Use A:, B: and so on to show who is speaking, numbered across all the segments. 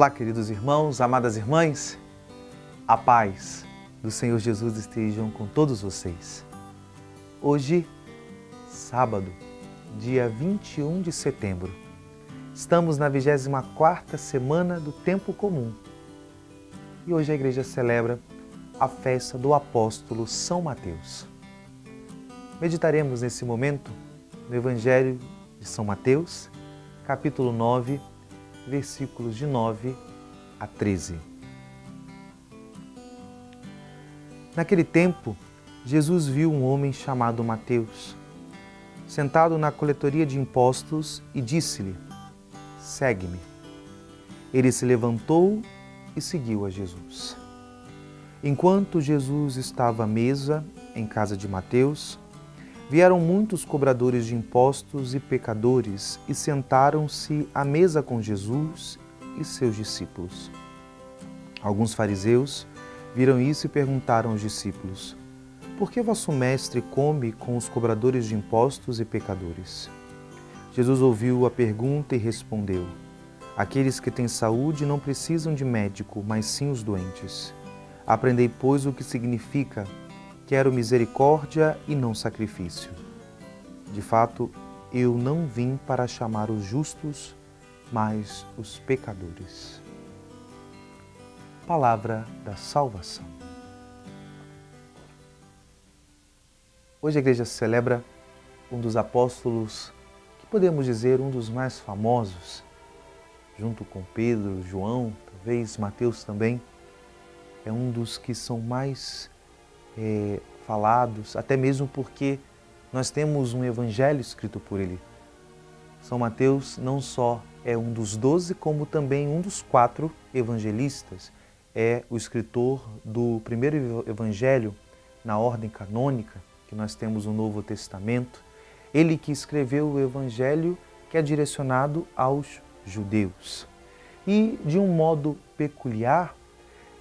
A: Olá, queridos irmãos, amadas irmãs, a paz do Senhor Jesus estejam com todos vocês. Hoje, sábado, dia 21 de setembro, estamos na 24ª semana do Tempo Comum e hoje a igreja celebra a festa do apóstolo São Mateus. Meditaremos nesse momento no Evangelho de São Mateus, capítulo 9, versículos de 9 a 13. Naquele tempo, Jesus viu um homem chamado Mateus, sentado na coletoria de impostos e disse-lhe: "Segue-me." Ele se levantou e seguiu a Jesus. Enquanto Jesus estava à mesa em casa de Mateus, vieram muitos cobradores de impostos e pecadores e sentaram-se à mesa com Jesus e seus discípulos. Alguns fariseus viram isso e perguntaram aos discípulos: "Por que vosso mestre come com os cobradores de impostos e pecadores?" Jesus ouviu a pergunta e respondeu: "Aqueles que têm saúde não precisam de médico, mas sim os doentes. Aprendei, pois, o que significa: quero misericórdia e não sacrifício. De fato, eu não vim para chamar os justos, mas os pecadores." Palavra da salvação. Hoje a igreja celebra um dos apóstolos, que podemos dizer um dos mais famosos, junto com Pedro, João, talvez Mateus também. É um dos que são mais falados, até mesmo porque nós temos um evangelho escrito por ele. São Mateus não só é um dos 12, como também um dos 4 evangelistas. É o escritor do primeiro evangelho na ordem canônica, que nós temos no Novo Testamento. Ele que escreveu o evangelho que é direcionado aos judeus. E de um modo peculiar,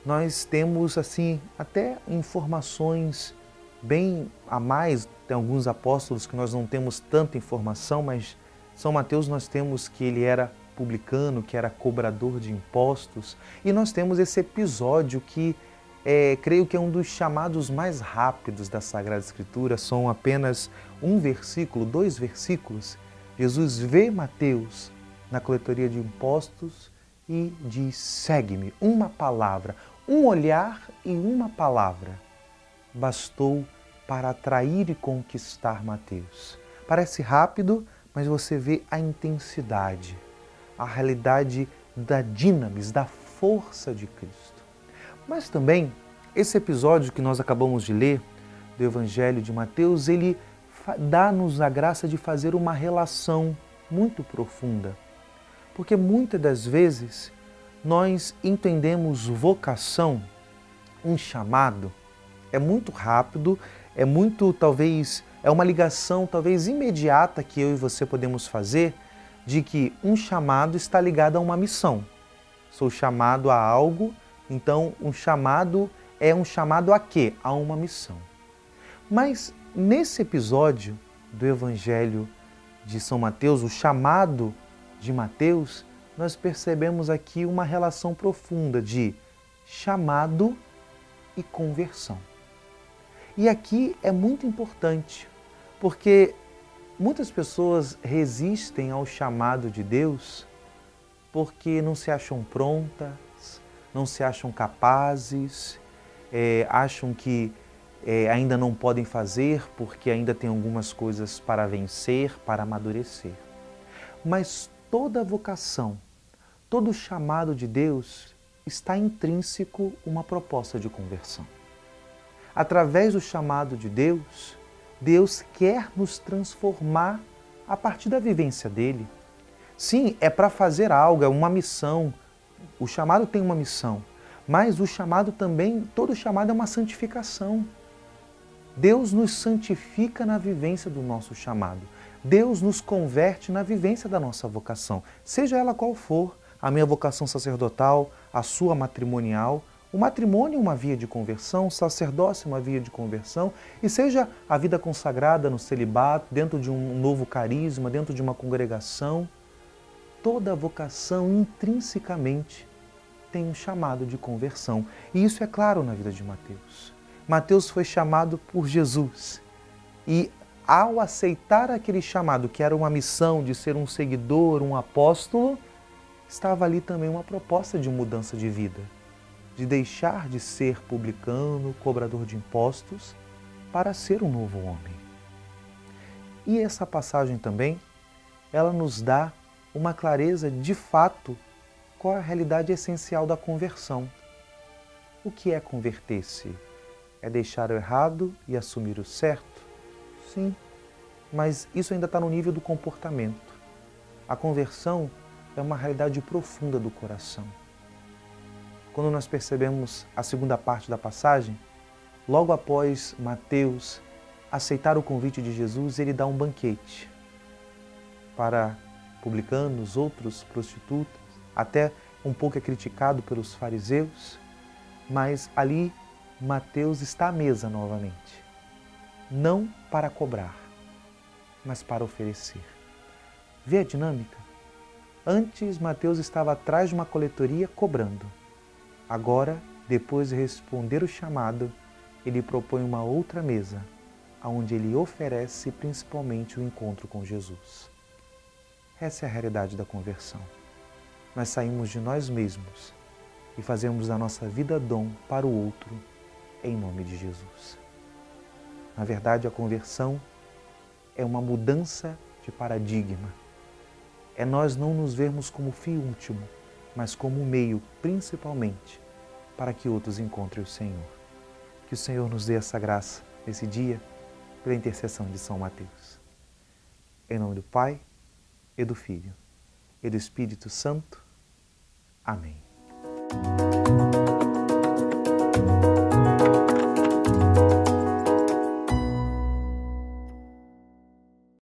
A: nós temos assim até informações bem a mais. Tem alguns apóstolos que nós não temos tanta informação, mas São Mateus nós temos que ele era publicano, que era cobrador de impostos. E nós temos esse episódio que creio que é um dos chamados mais rápidos da Sagrada Escritura. São apenas um versículo, 2 versículos. Jesus vê Mateus na coletoria de impostos e diz: "Segue-me." Uma palavra, um olhar e uma palavra bastou para atrair e conquistar Mateus. Parece rápido, mas você vê a intensidade, a realidade da dinamis, da força de Cristo. Mas também, esse episódio que nós acabamos de ler, do Evangelho de Mateus, ele dá-nos a graça de fazer uma relação muito profunda. Porque muitas das vezes nós entendemos vocação, um chamado, é muito rápido, é muito, talvez, é uma ligação talvez imediata que eu e você podemos fazer de que um chamado está ligado a uma missão. Sou chamado a algo, então um chamado é um chamado a quê? A uma missão. Mas nesse episódio do Evangelho de São Mateus, o chamado de Mateus, nós percebemos aqui uma relação profunda de chamado e conversão. E aqui é muito importante, porque muitas pessoas resistem ao chamado de Deus porque não se acham prontas, não se acham capazes, acham que ainda não podem fazer porque ainda tem algumas coisas para vencer, para amadurecer. Mas toda vocação, todo chamado de Deus está intrínseco uma proposta de conversão. Através do chamado de Deus, Deus quer nos transformar a partir da vivência dele. Sim, é para fazer algo, é uma missão. O chamado tem uma missão, mas o chamado também, todo chamado é uma santificação. Deus nos santifica na vivência do nosso chamado. Deus nos converte na vivência da nossa vocação, seja ela qual for, a minha vocação sacerdotal, a sua matrimonial. O matrimônio é uma via de conversão, o sacerdócio é uma via de conversão, e seja a vida consagrada no celibato, dentro de um novo carisma, dentro de uma congregação, toda vocação intrinsecamente tem um chamado de conversão. E isso é claro na vida de Mateus. Mateus foi chamado por Jesus e, ao aceitar aquele chamado, que era uma missão de ser um seguidor, um apóstolo, estava ali também uma proposta de mudança de vida, de deixar de ser publicano, cobrador de impostos, para ser um novo homem. E essa passagem também, ela nos dá uma clareza de fato qual é a realidade essencial da conversão. O que é converter-se? É deixar o errado e assumir o certo? Sim, mas isso ainda está no nível do comportamento. A conversão é uma realidade profunda do coração. Quando nós percebemos a segunda parte da passagem, logo após Mateus aceitar o convite de Jesus, ele dá um banquete para publicanos, outros prostitutas, até um pouco é criticado pelos fariseus, mas ali Mateus está à mesa novamente, não para cobrar, mas para oferecer. Vê a dinâmica? Antes, Mateus estava atrás de uma coletoria cobrando. Agora, depois de responder o chamado, ele propõe uma outra mesa, onde ele oferece principalmente o encontro com Jesus. Essa é a realidade da conversão. Nós saímos de nós mesmos e fazemos da nossa vida dom para o outro, em nome de Jesus. Na verdade, a conversão é uma mudança de paradigma. É nós não nos vermos como fim último, mas como meio, principalmente, para que outros encontrem o Senhor. Que o Senhor nos dê essa graça nesse dia, pela intercessão de São Mateus. Em nome do Pai, e do Filho, e do Espírito Santo. Amém.